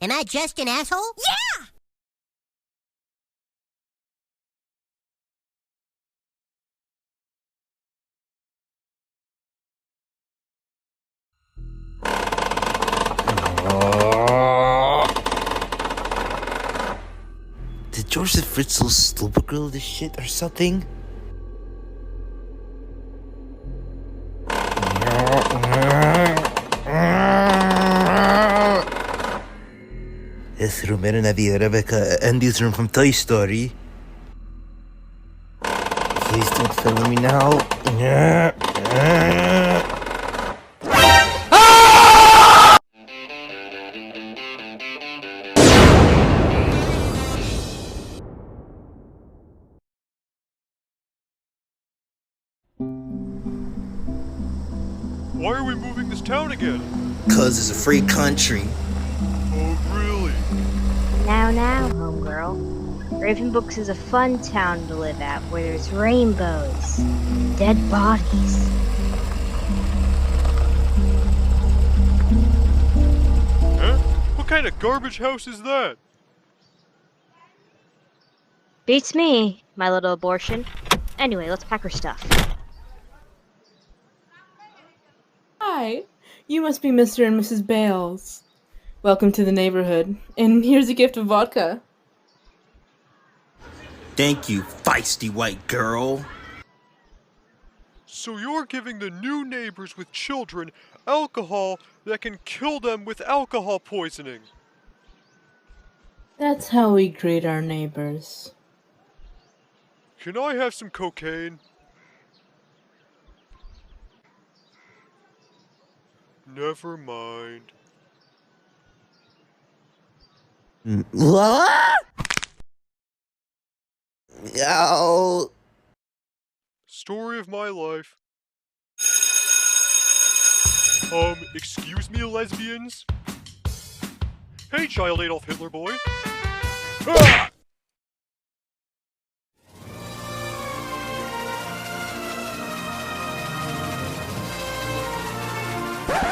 Am I just an asshole? Yeah! Did Joseph Fritzl stupid girl this shit or something? This room in Nadia Rebecca Andy's room from Toy Story. Please don't fail me now. Why are we moving this town again? Cause it's a free country. Oh, really? Now, homegirl. Ravenbooks is a fun town to live at, where there's rainbows, dead bodies. Huh? What kind of garbage house is that? Beats me, my little abortion. Anyway, let's pack her stuff. Hi, you must be Mr. and Mrs. Bales. Welcome to the neighborhood, and here's a gift of vodka. Thank you, feisty white girl. So you're giving the new neighbors with children alcohol that can kill them with alcohol poisoning. That's how we greet our neighbors. Can I have some cocaine? Never mind. What? Ow. Story of my life. Excuse me, lesbians? Hey, child Adolf Hitler boy. Ah!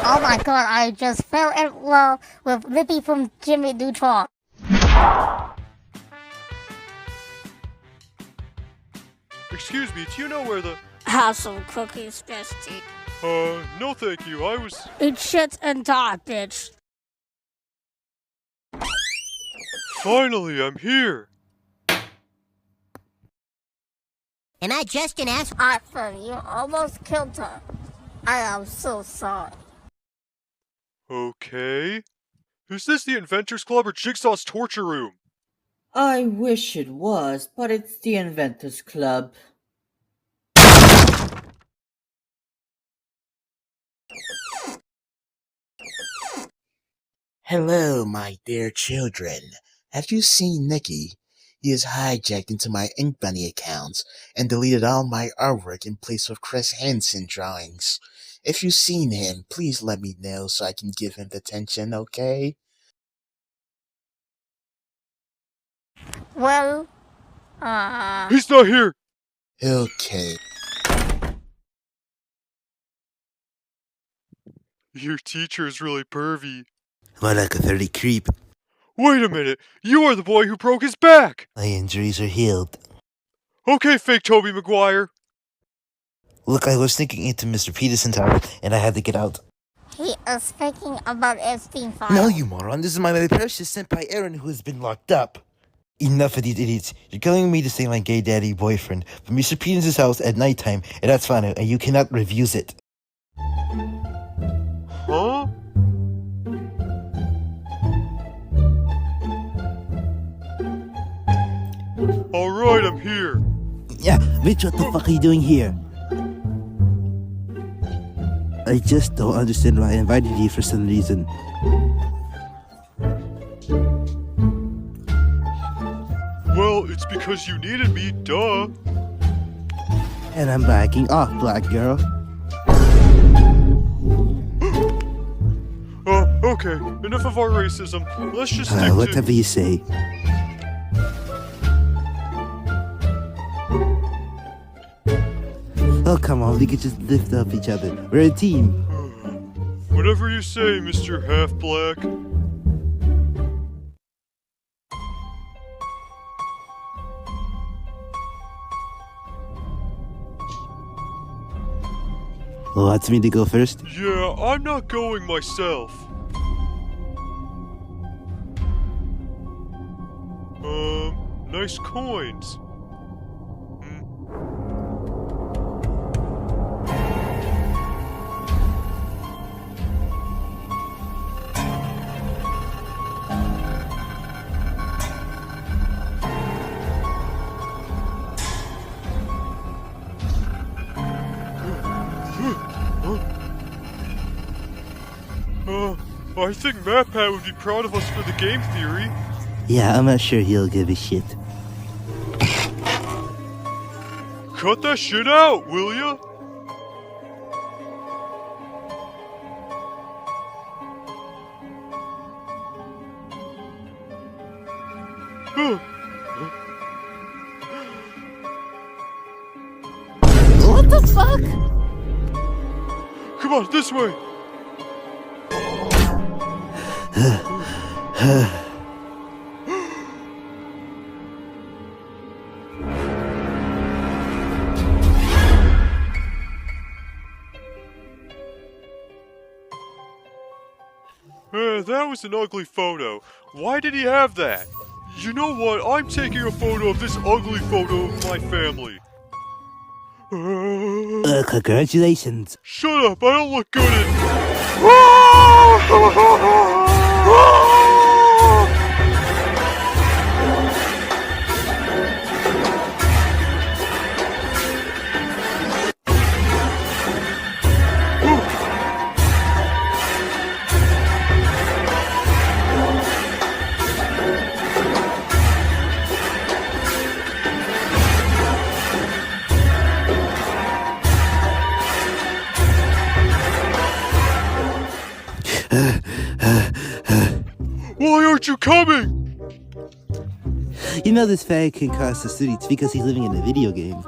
Oh my god, I just fell in love with Lippy from Jimmy Neutron. Excuse me, do you know where the... Have some cookies, bestie. No thank you, I was... Eat shit and die, bitch. Finally, I'm here! Am I just an asshole? Arthur, you almost killed her. I am so sorry. Okay. Is this the Inventors Club or Jigsaw's torture room? I wish it was, but it's the Inventors Club. Hello, my dear children. Have you seen Nicky? He has hijacked into my Ink Bunny accounts and deleted all my artwork in place of Chris Hansen drawings. If you've seen him, please let me know so I can give him the attention, okay? Well, He's not here! Okay. Your teacher is really pervy. More like a 30 creep. Wait a minute! You are the boy who broke his back! My injuries are healed. Okay, fake Toby Maguire. Look, I was sneaking into Mr. Peterson's house, and I had to get out. he is speaking about Epstein file. No, you moron. This is my precious senpai Aaron who has been locked up. Enough of these idiots. You're calling me to say my gay daddy boyfriend from Mr. Peterson's house at nighttime, and that's fine, and you cannot refuse it. Huh? Alright, I'm here. Yeah, Mitch, what the fuck are you doing here? I just don't understand why I invited you for some reason. Well, it's because you needed me, duh. And I'm backing off, black girl. Okay, enough of our racism. Let's just stick to... Whatever you say. Oh, come on, we could just lift up each other. We're a team. Whatever you say, Mr. Half-Black. Want me to go first? Yeah, I'm not going myself. Nice coins. I think MatPat would be proud of us for the game theory. Yeah, I'm not sure he'll give a shit. Cut that shit out, will ya? What the fuck? Come on, this way! That was an ugly photo. Why did he have that? You know what? I'm taking a photo of this ugly photo of my family. Congratulations. Shut up, I don't look good in... Why aren't you coming? You know this fag can cost us $30 because he's living in a video game.